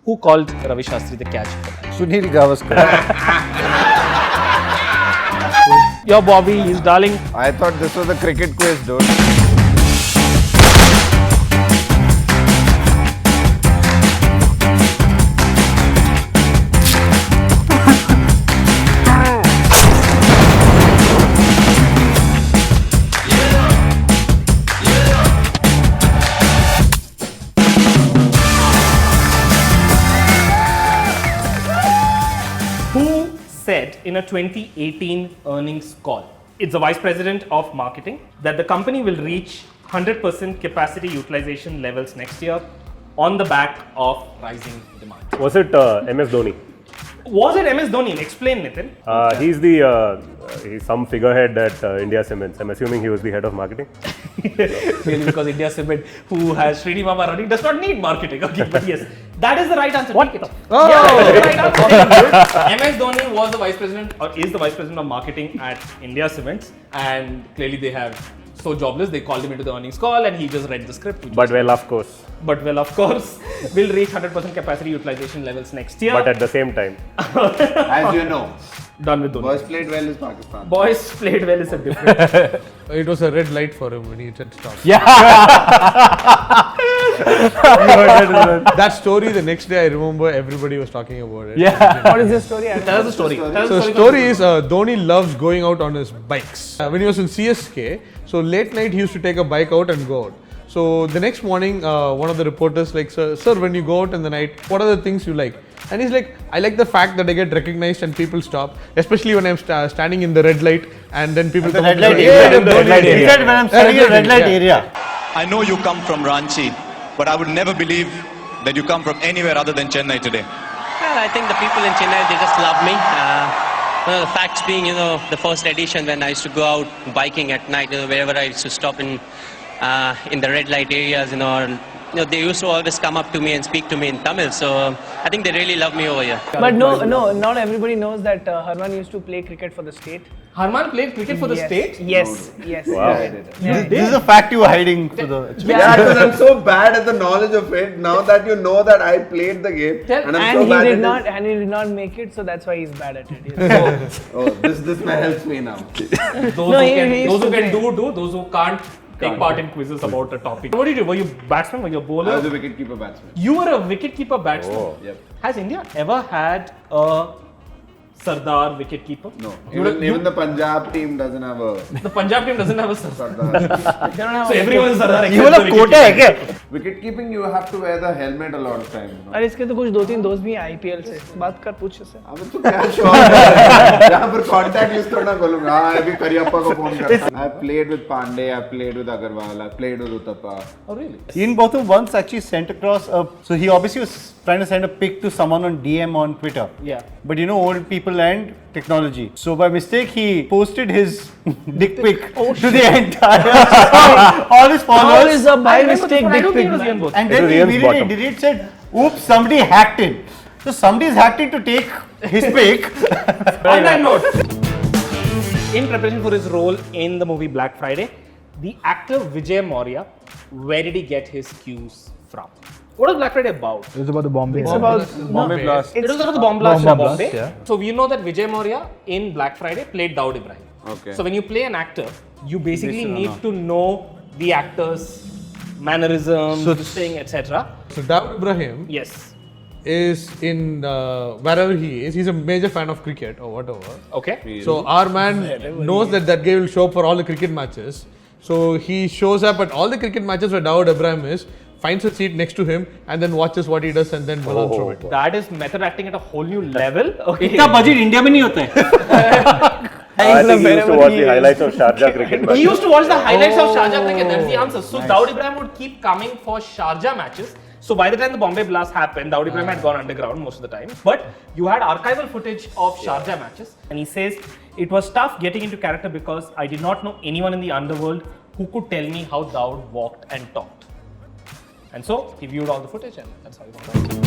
Who called Ravi Shastri the catch? Sunil Gavaskar. Your Bobby, his darling. I thought this was a cricket quiz, dude. Said in a 2018 earnings call, it's the vice president of marketing, that the company will reach 100% capacity utilization levels next year on the back of rising demand. Was it MS Dhoni? Was it MS Dhoni? Explain, Nitin. He's some figurehead at India Cements. I'm assuming he was the head of marketing. Really, because India Cement, who has Srinivas running, does not need marketing. Okay, but yes, that is the right answer. What? Oh! Yeah, that is the right answer. MS Dhoni was the vice president, or is the vice president of marketing at India Cements, and clearly they have so jobless. They called him into the earnings call, and he just read the script. But of course, will reach 100% capacity utilization levels next year. But at the same time, As you know, done with Dhoni. boys played well is Pakistan. Boys played well is a different. It was a red light for him when he said stop. Yeah. That story, the next day I remember everybody was talking about it. Yeah. What is the story? Tell us the story. So the story is Dhoni loves going out on his bikes. When he was in CSK, so late night he used to take a bike out and go out. So the next morning, one of the reporters like, sir, when you go out in the night, what are the things you like? And he's like, I like the fact that I get recognized and people stop, especially when I'm standing in the red light and then people come red up light to area. me. He said when I'm standing in the red light area. I know you come from Ranchi, but I would never believe that you come from anywhere other than Chennai today. Well, I think the people in Chennai, they just love me. The facts being, the first edition when I used to go out biking at night, wherever I used to stop in the red light areas, they used to always come up to me and speak to me in Tamil. So I think they really love me over here. But no, not everybody knows that Harman used to play cricket for the state. Harman played cricket for the state? Yes. Wow. This is a fact you were hiding for the. Yeah, because I'm so bad at the knowledge of it. Now that you know that I played the game, and I'm so bad at it. And he did not make it, so that's why he's bad at it. This helps me now. Those who can do, those who can't take part in quizzes about a topic. What did you do? Were you batsman? Were you a bowler? I was a wicketkeeper batsman. You were a wicketkeeper batsman? Oh. Yep. Has India ever had a Sardar wicketkeeper? No. Even the Punjab team doesn't have a... The Punjab team doesn't have a Sardar. They don't have So everyone is Sardar You except will the have quota hai wicketkeeper. kya? Wicketkeeping, you have to wear the helmet a lot of time. अरे इसके तो कुछ 2-3 दोस्त भी हैं IPL से बात कर पूछ इससे अब तो क्या शौक है यहाँ पर कांटेक्ट लिस्ट थोड़ा खोलूंगा हाँ अभी करियप्पा को फोन करता I played with Pandey, I played with Agarwal, I played with Uttappa. Oh really? Ian Botham once actually sent across so he obviously was trying to send a pic to someone on DM on Twitter. Yeah. But old people and technology. So by mistake he posted his dick pic to the entire all his How followers. is a by mistake I don't dick think it was pic? Ian Botham. And It was then he Ian's immediately bottom. did it said, oops, somebody hacked it. So somebody's hacked it to take his pic. On that note, in preparation for his role in the movie Black Friday, the actor Vijay Maurya, where did he get his cues from? What was Black Friday about? It was about the Bombay. It's about Bombay blast. It was about the bomb blast in Bomb blast, Bombay. yeah. So we know that Vijay Maurya in Black Friday played Dawood Ibrahim. Okay. So when you play an actor, you basically need to know the actor's mannerisms, So this thing, etc. So Dawood Ibrahim Yes. is in wherever he is. He's a major fan of cricket or whatever. Okay. So our man knows that guy will show up for all the cricket matches. So he shows up at all the cricket matches where Dawood Ibrahim is, finds a seat next to him, and then watches what he does and then runs through it. That is method acting at a whole new level. Okay. इतना budget India में नहीं होता है. I think he used to watch the highlights of Sharjah cricket matches. He used to watch the highlights of Sharjah cricket. That's the answer. So Dawood Ibrahim would keep coming for Sharjah matches. So by the time the Bombay blast happened, Dawood Ibrahim had gone underground most of the time. But you had archival footage of Sharjah matches, and he says it was tough getting into character because I did not know anyone in the underworld who could tell me how Dawood walked and talked. And so he viewed all the footage, and that's how he found out.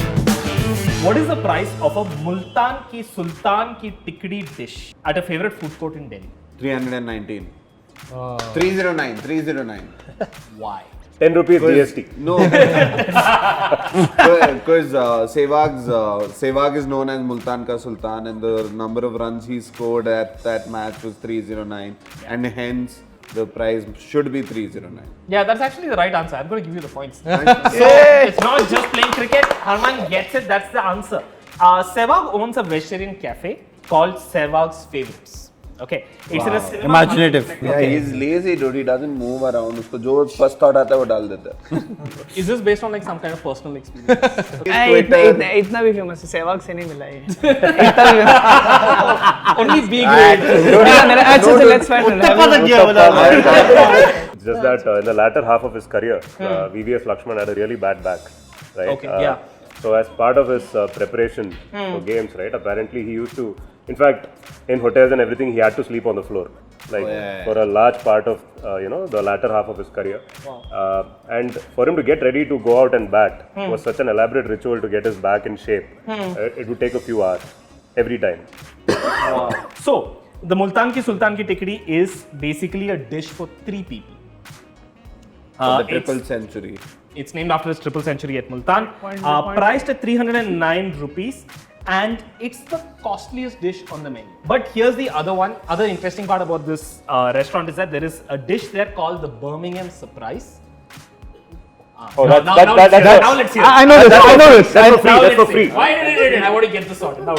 What is the price of a Multan ki Sultan ki tikdi dish at a favorite food court in Delhi? 319. 309. Why? 10 rupees GST. No. Because Sehwag is known as Multan Ka Sultan, and the number of runs he scored at that match was 309, and hence the prize should be 309. Yeah, that's actually the right answer. I'm going to give you the points. So it's not just playing cricket. Harman gets it. That's the answer. Sehwag owns a vegetarian cafe called Sehwag's Favorites. Okay, it's in a cinema. Imaginative. Yeah, he's lazy, dude. He doesn't move around. उसको जो first thought आता है वो डाल देता है. Is this based on like some kind of personal experience? इतना भी फेमस है सहवाग से नहीं मिला ये इतना भी Only big great. अच्छा let's find it. It's just that in the latter half of his career, VVS Lakshman had a really bad back, right? Okay, yeah. So as part of his preparation for games, right? Apparently he used to, in fact, in hotels and everything, he had to sleep on the floor, like for a large part of the latter half of his career. Wow. And for him to get ready to go out and bat was such an elaborate ritual to get his back in shape. It would take a few hours every time. Wow. So the Multan Ki Sultan Ki Tikdi is basically a dish for 3 people. The triple century. It's named after his triple century at Multan. Priced at 309 rupees. And it's the costliest dish on the menu. But here's the other interesting part about this restaurant is that there is a dish there called the Birmingham Surprise. Oh, now let's hear it. I know this. That's for free. Why did it? I want to get this sorted. Now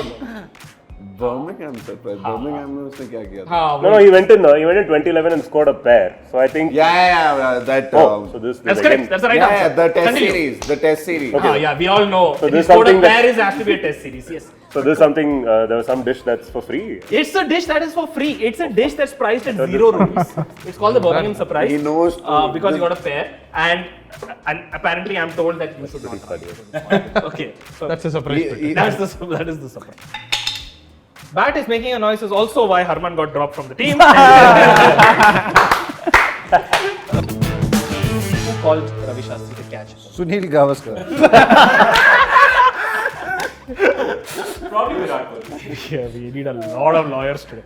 Birmingham surprise. Birmingham में उसने क्या किया था? No, he went in 2011 and scored a pair. So I think. That. So this. That's correct. That's the right answer. The test Continue. series. The test series. Okay. Yeah, we all know. So If this you is scored a something pair, it has to be a test series. Yes. So there's something. There was some dish that's for free. It's a dish that is for free. It's a dish that's priced at 0 rupees. It's called the Birmingham Surprise. He knows. Because you got a pair, and apparently I'm told that you should not. Okay. So That's a surprise. that is the surprise. Bat is making a noise is also why Harman got dropped from the team. Who called Ravi Shastri to catch? Sunil Gavaskar. Probably Virat Kohli. Yeah, we need a lot of lawyers today.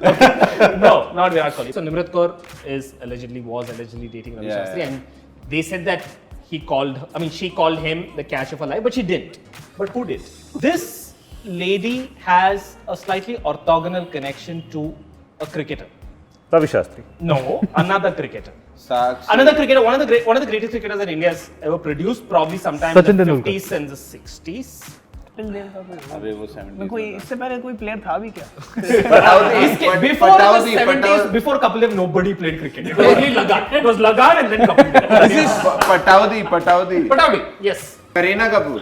No, not Virat Kohli. So Nimrat Kaur was allegedly dating Ravi Shastri, and they said that she called him the catch of her life, but she didn't. But who did? This lady has a slightly orthogonal connection to a cricketer. Ravi Shastri. No, another cricketer. Sakshi. Another cricketer, one of the greatest cricketers that India has ever produced, probably sometime in the 50s and the 60s. अबे वो 70s. कोई इससे पहले कोई player था भी क्या? Before the 70s, before Kapil, nobody played cricket. It was only Lagan. It was Lagan and then Kapil. Pataudi, yes. Kareena Kapoor.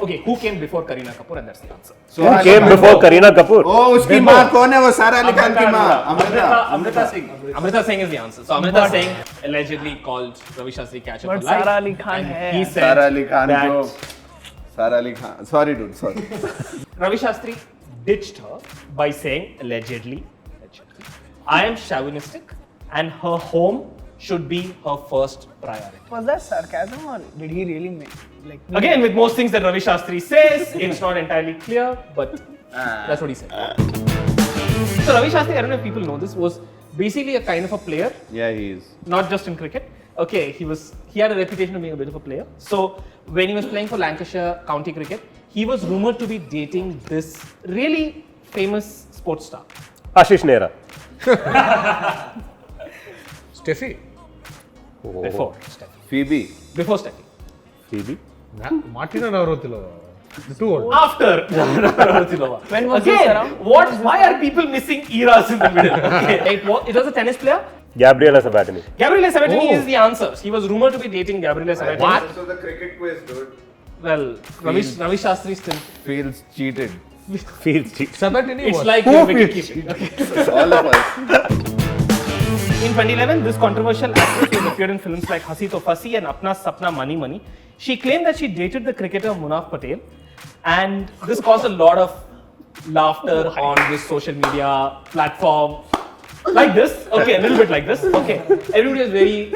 Okay, who came before Kareena Kapoor, and that's the answer. Who came before Kareena Kapoor? Oh, उसकी माँ कौन है? वो सारा अली खान की माँ. Amrita Singh. Amrita Singh is the answer. So Amrita Singh allegedly called Ravi Shastri catch of her But life. Sara Ali Khan hai. He said Sara Ali Khan that को. Sara Ali Khan. Sorry, dude. Sorry. Ravi Shastri ditched her by saying allegedly, I am chauvinistic and her home should be her first priority. Was that sarcasm or did he really mean like? Again, with most things that Ravi Shastri says, it's not entirely clear, but that's what he said. So Ravi Shastri, I don't know if people know this, was basically a kind of a player. Yeah, he is. Not just in cricket. Okay, he had a reputation of being a bit of a player. So when he was playing for Lancashire county cricket, he was rumoured to be dating this really famous sports star. Ashish Nehra. Steffi. Before Steffi. Phoebe. Before Steffi. Phoebe. Martina Navratilova. The two old. After Navratilova. When was this Again, around? why are people missing eras in the middle? Okay. It was a tennis player. Gabriela Sabatini. Gabriele Sabatini is the answer. He was rumoured to be dating Gabriele Sabatini. What? So the cricket quiz, dude. Well, Ravi Shastri still. Feels cheated. Feels cheap. Sabatini It's was. like your wicket keeping. Okay. All of us. In 2011, this controversial actress who has appeared in films like Hasi To Fasi and Apna Sapna Mani Mani, she claimed that she dated the cricketer Munaf Patel, and this caused a lot of laughter on this social media platform. Like this, okay, a little bit like this, okay. Everybody was really,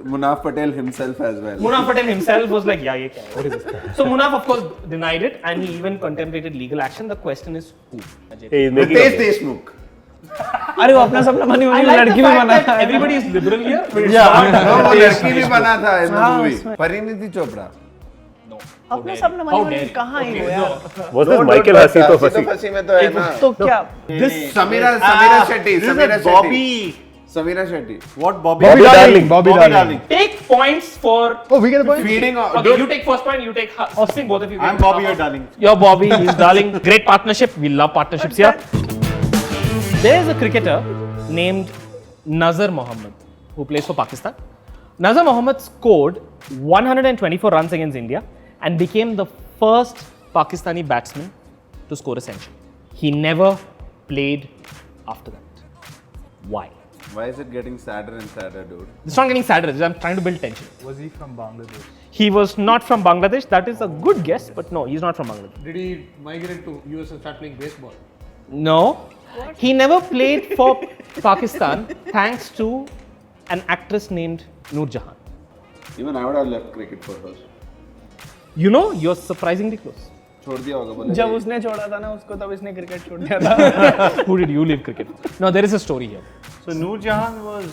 Munaf Patel himself as well. Munaf Patel himself was like, yeah, what is this? So Munaf, of course, denied it, and he even contemplated legal action. The question is who? Hey, he's making Ritesh Deshmukh. अरे वो अपना सपना बनी हुई लड़की भी बना था. Everybody is liberal here. but it's Yeah. not- No, वो लड़की भी बना था in the movie. Parineeti Chopra. अपना सपना बनी हुई कहाँ है वो यार? Was this Michael Hasi to Fasi? फसी में तो है ना. तो क्या? Samira Shetty. Shamira Shetty. Bobby. Samira Shetty. What Bobby? Bobby Darling. Bobby Darling. Take points for. Oh, we get a point. Feeding on. Okay, you take first point. You take. Sing, both of you. I'm Bobby, your darling. You're Bobby. He's darling. Great partnership. We love partnerships here. There's a cricketer named Nazar Mohammed who plays for Pakistan. Nazar Mohammed scored 124 runs against India and became the first Pakistani batsman to score a century. He never played after that. Why? Why is it getting sadder and sadder, dude? It's not getting sadder. I'm trying to build tension. Was he from Bangladesh? He was not from Bangladesh. That is a good guess, but no, he's not from Bangladesh. Did he migrate to US and start playing baseball? No. He never played for Pakistan thanks to an actress named Noor Jehan. Even I would have left cricket for her. You know, you're surprisingly close. छोड़ दिया होगा बोले. जब उसने छोड़ा था ना उसको तब इसने क्रिकेट छोड़ दिया था. Who did you leave cricket? No, there is a story here. So Noor Jehan was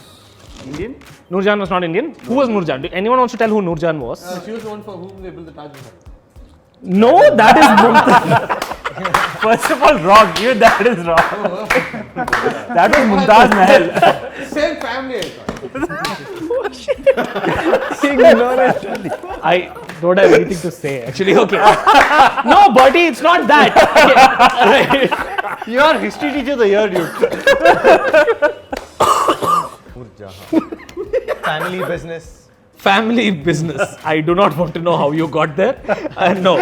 Indian? Noor Jehan was not Indian. Who was Noor Jehan? Anyone wants to tell who Noor Jehan was? She was the one for whom they built the Taj Mahal. No, that is Mumtaz. First of all, wrong. Even that is wrong. That was Mumtaz Mahal. Same family, I thought. I don't have anything to say actually. Okay. No, Bertie, it's not that. Okay. You are history teacher of the year, dude. Family business. Family business. I do not want to know how you got there. No.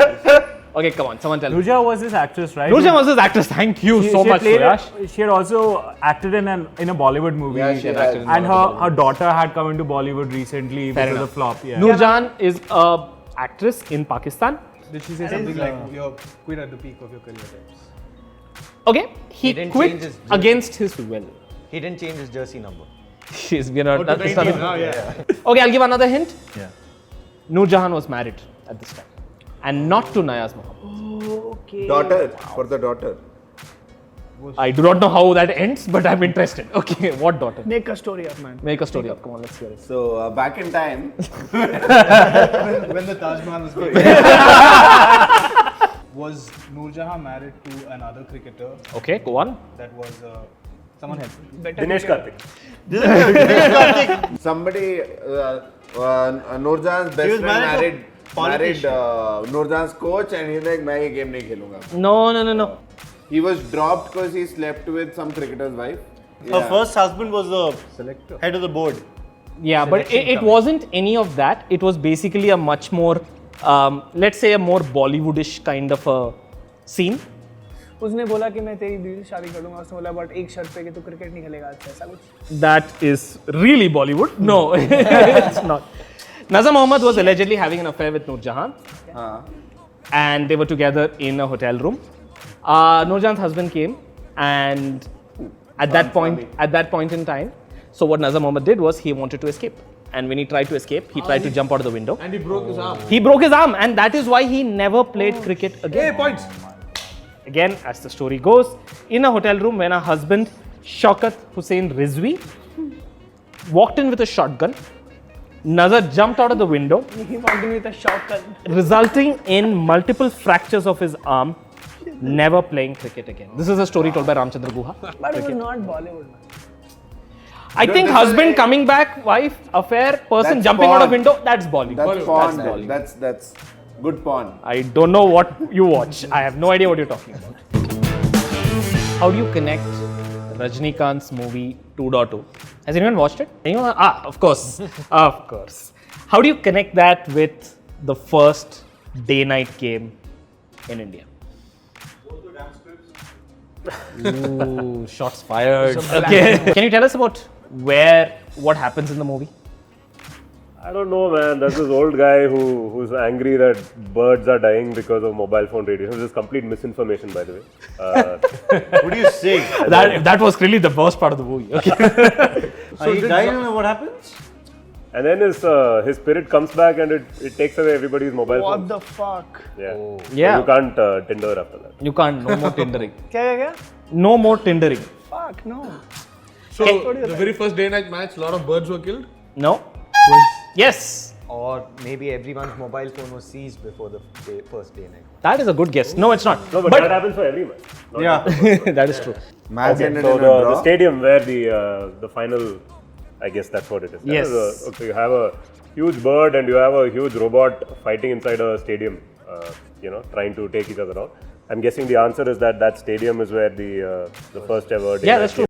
Okay, come on. Someone tell me. Noor Jehan was this actress, right? Noor Jehan was this actress. Thank you so much, Suyash. She had also acted in a Bollywood movie. Yeah, she had acted in and her daughter had come into Bollywood recently Fair because enough. of flop. Yeah. Noor Jehan is a actress in Pakistan. Did she say something like you're quit at the peak of your career types? Okay, he didn't quit change his jersey. against his will. He didn't change his jersey number. We're not. That's nothing. yeah. Okay, I'll give another hint. Yeah. Noor Jehan was married at this time, and not to Nayaz Mohammed. Daughter, for the daughter. I do not know how that ends, but I'm interested. Okay, what daughter? Make a story up, man. Make a story up. Come on, let's hear it. So back in time, When the Taj Mahal was built. Was Noor Jehan married to another cricketer Okay, go on. that was someone else? Dinesh Karthik. somebody, Noor Jahan's best was friend married married Noor Jahan's coach, and he's like, मैं ये game नहीं खेलूँगा. No. He was dropped because he slept with some cricketer's wife. Her first husband was the head of the board. Yeah, but it wasn't any of that. It was basically a much more, let's say, a more Bollywoodish kind of a scene. उसने बोला कि मैं तेरी बीवी से शादी कर लूंगा. उसने बोला बट एक शर्त पे कि तू क्रिकेट नहीं खेलेगा आज से, ऐसा कुछ. That is really Bollywood. No, it's not. Nazar Mohammed was allegedly having an affair with Noor Jehan, and they were together in a hotel room. Noor Jehan's husband came, and at that point in time, so what Nazar Mohammed did was he wanted to escape, and when he tried to escape, he tried to jump out of the window. And he broke his arm. He broke his arm, and that is why he never played cricket again. Hey, points. Again, as the story goes, in a hotel room when her husband, Shaukat Hussain Rizvi, walked in with a shotgun, Nazar jumped out of the window, He walked in with a shotgun. resulting in multiple fractures of his arm, never playing cricket again. This is a story told by Ramchandra Guha. But it was not Bollywood, man. I think this husband is- coming back, wife, affair, person That's jumping out of porn. window, that's Bollywood. That's porn. That's Bollywood. That's good porn. I don't know what you watch. I have no idea what you're talking about. How do you connect Rajanikanth's movie 2.0? Has anyone watched it? Anyone? Of course. Of course. How do you connect that with the first day-night game in India? Ooh, shots fired. Okay. Can you tell us about what happens in the movie? I don't know, man. There's this old guy who's angry that birds are dying because of mobile phone radiation. This is complete misinformation, by the way. What do you say? That was really the worst part of the movie. Okay. So he died and what happens? And then his spirit comes back and it takes away everybody's mobile What phones. the fuck? Yeah. Yeah. So you can't Tinder after that. You can't. No more tindering. क्या? No more tindering. Fuck, no. So, the very first day night match, a lot of birds were killed. No. Yes. Or maybe everyone's mobile phone was seized before the first day night. That is a good guess. No, it's not. No, but that happens for every match. That is true. Match Okay, ended so in a draw. the stadium where the final, I guess that's what it is. Yes. Okay, you have a huge bird and you have a huge robot fighting inside a stadium, trying to take each other out. I'm guessing the answer is that stadium is where the first ever. Yeah, that's true.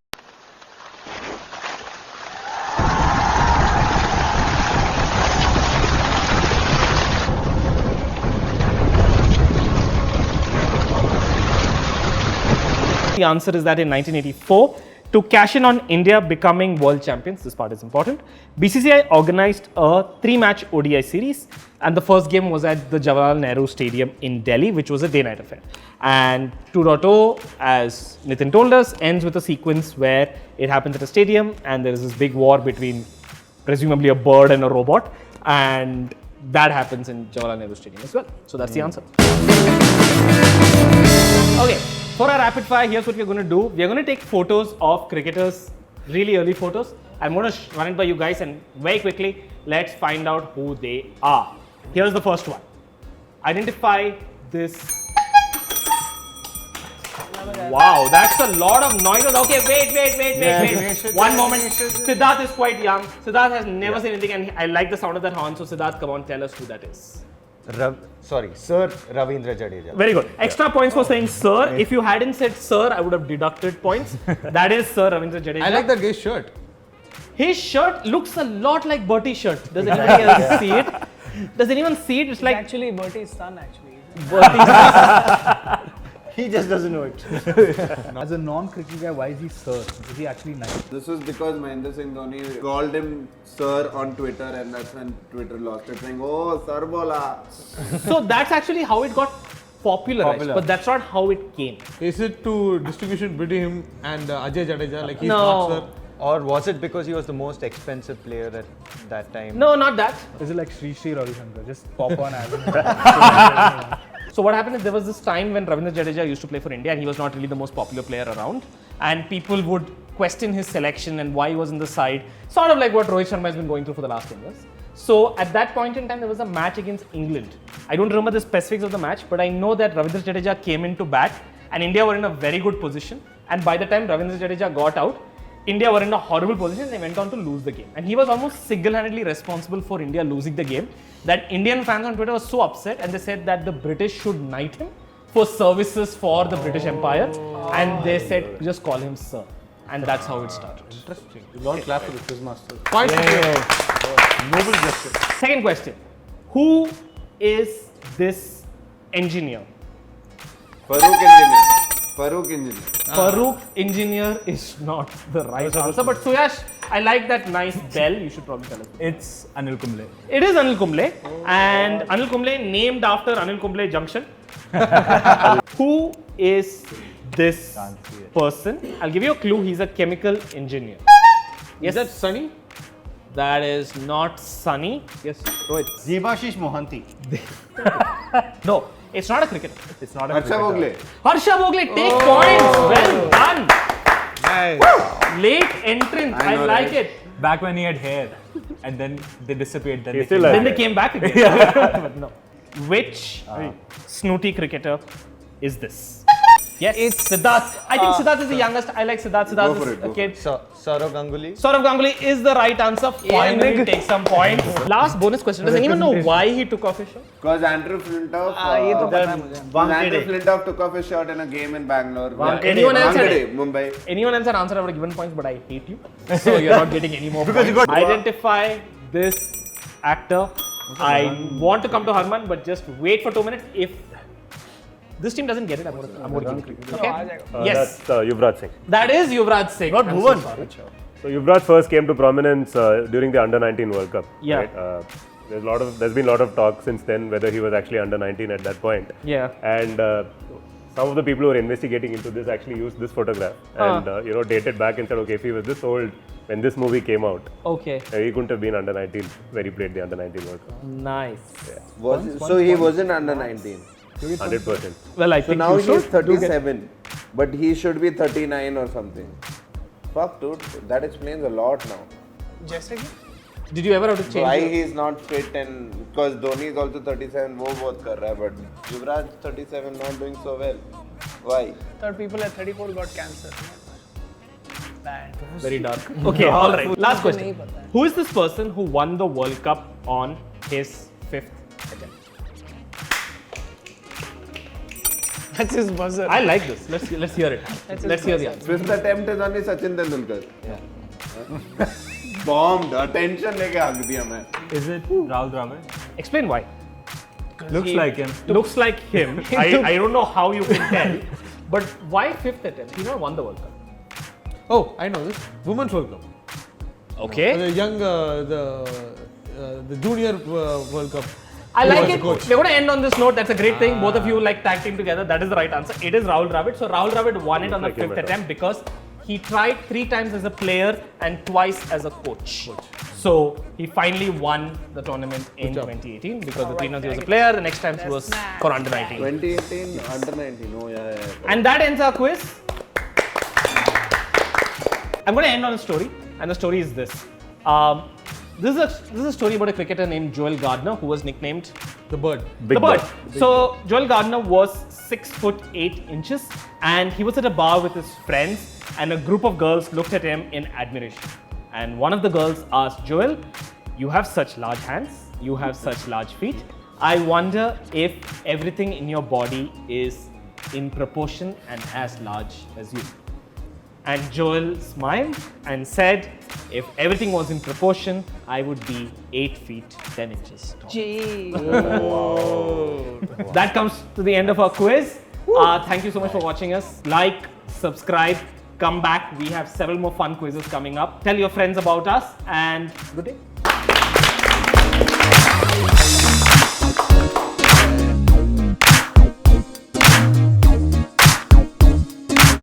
The answer is that in 1984, to cash in on India becoming world champions, this part is important, BCCI organized a 3-match ODI series, and the first game was at the Jawaharlal Nehru Stadium in Delhi, which was a day-night affair. And 2.0, as Nitin told us, ends with a sequence where it happens at a stadium and there is this big war between presumably a bird and a robot, and that happens in Jawaharlal Nehru Stadium as well. So that's the answer. Okay. For our rapid fire, here's what we're going to do. We're going to take photos of cricketers, really early photos. I'm going to run it by you guys and very quickly, let's find out who they are. Here's the first one. Identify this. Wow, that's a lot of noise. Okay, wait. One moment. Siddharth is quite young. Siddharth has never seen anything and I like the sound of that horn. So Siddharth, come on, tell us who that is. Sir Ravindra Jadeja. Very good. Extra points for saying sir. If you hadn't said sir, I would have deducted points. That is Sir Ravindra Jadeja. I like that guy's shirt. His shirt looks a lot like Berty's shirt. Does anybody else see it? Does anyone see it? It's like actually Berty's son, actually. Berty's He just doesn't know it. As a non-cricket guy, why is he sir? Is he actually nice? This was because Mahendra Singh Dhoni called him Sir on Twitter, and that's when Twitter lost it, saying, "Oh, Sir bola." So that's actually how it got popularized, but that's not how it came. Is it to distribution between him and Ajay Jadeja? Like he's No. not sir. Or was it because he was the most expensive player at that time? No, not that. Is it like Sri Ravi Shankar? Just pop on as So what happened is there was this time when Ravindra Jadeja used to play for India and he was not really the most popular player around, and people would question his selection and why he was in the side, sort of like what Rohit Sharma has been going through for the last 10 years. So at that point in time there was a match against England. I don't remember the specifics of the match, but I know that Ravindra Jadeja came in to bat and India were in a very good position, and by the time Ravindra Jadeja got out, India were in a horrible position and they went on to lose the game. And he was almost single-handedly responsible for India losing the game, that Indian fans on Twitter were so upset and they said that the British should knight him for services for the British Empire, and they said just call him sir, and that's how it started. Interesting. Don't clap for the quizmaster. Point. Noble gesture. Second question. Who is this engineer? Farooq Engineer. Farooq Engineer. Farooq Engineer is not the right answer, but Suyash, I like that nice bell. You should probably tell us. It's Anil Kumble. It is Anil Kumble, and Anil Kumble named after Anil Kumble Junction. Who is this person? I'll give you a clue. He's a chemical engineer. Yes, Is that Sunny? that is not Sunny. Yes, Rohit. Debashish Mohanty. No, it's not a cricketer. It's not a Harsha cricketer. Bhogle. Harsha Bhogle, take points. Well done. Nice. Late entrance. I know, like right? it. Back when he had hair, and then they disappeared. Then He's they still came alive. Then they came back again. But no. Which snooty cricketer is this? Yes, it's Siddharth. I think Siddharth is the youngest. I like Siddharth. Siddharth Go for is it, a go kid. Saurav Ganguly. Saurav Ganguly is the right answer. Finally, take some points. Last bonus question. Does anyone know why he took off his shirt? Because Andrew Flintoff. ये तो पता है मुझे. Andrew Flintoff took off his shirt in a game in Bangalore. Anyone else had Wankhede, Mumbai. Anyone else had answered, I would have given points, but I hate you. So you're not getting any more points. Identify this actor. I want to come to Harman, but just wait for 2 minutes. If this team doesn't get it, I'm going to give it. Okay? Yes. That's Yuvraj Singh. That is Yuvraj Singh. Not I'm so Bhuvan. sorry. So Yuvraj first came to prominence during the Under-19 World Cup. Yeah. Right? There's been a lot of talk since then whether he was actually Under-19 at that point. Yeah. And some of the people who were investigating into this actually used this photograph and dated back and said, okay, if he was this old when this movie came out, Okay. he couldn't have been Under-19 where he played the Under-19 World Cup. Nice. So he wasn't under 19. 100%. Well, I So think now you he's should. 37, but he should be 39 or something. Fuck, dude, that explains a lot now. जैसे कि Did you ever have to change? Why your- he's not fit and because Dhoni is also 37, वो बहुत कर रहा है, but Yuvraj 37 not doing so well. Why? third people at 34 got cancer. Bad. Very dark. Okay, all right. Last question. Who is this person who won the World Cup on his 5th attempt? That's his buzzer. I like this. Let's hear it. Let's hear the answer. 5th attempt is only Sachin Tendulkar. Yeah. Bombed. Attention लेके आग दिया मैं. Is it Rahul Dravid? Explain why. Looks like him. Looks like him. I don't know how you can tell, but why 5th attempt? He never won the World Cup. Oh, I know this. Women's World Cup. Okay. The young, the junior World Cup. I He like was it. the coach. We're going to end on this note. That's a great thing. Both of you like tag team together. That is the right answer. It is Rahul Dravid. So Rahul Dravid won it on the Like him 5th at all. attempt because he tried 3 times as a player and twice as a coach. So he finally won the tournament in 2018 because the 3 times he was a player. The next time he was for under 19. 2018 under 19. Oh yeah. And that ends our quiz. I'm going to end on a story, and the story is this. This is a story about a cricketer named Joel Gardner who was nicknamed The bird. the bird. So Joel Gardner was 6 foot 8 inches, and he was at a bar with his friends, and a group of girls looked at him in admiration. And one of the girls asked Joel, "You have such large hands, you have such large feet. I wonder if everything in your body is in proportion and as large as you." And Joel smiled and said, "If everything was in proportion, I would be 8 feet 10 inches tall." That comes to the end of our quiz. Thank you so much for watching us. Like, subscribe, come back. We have several more fun quizzes coming up. Tell your friends about us, and good day.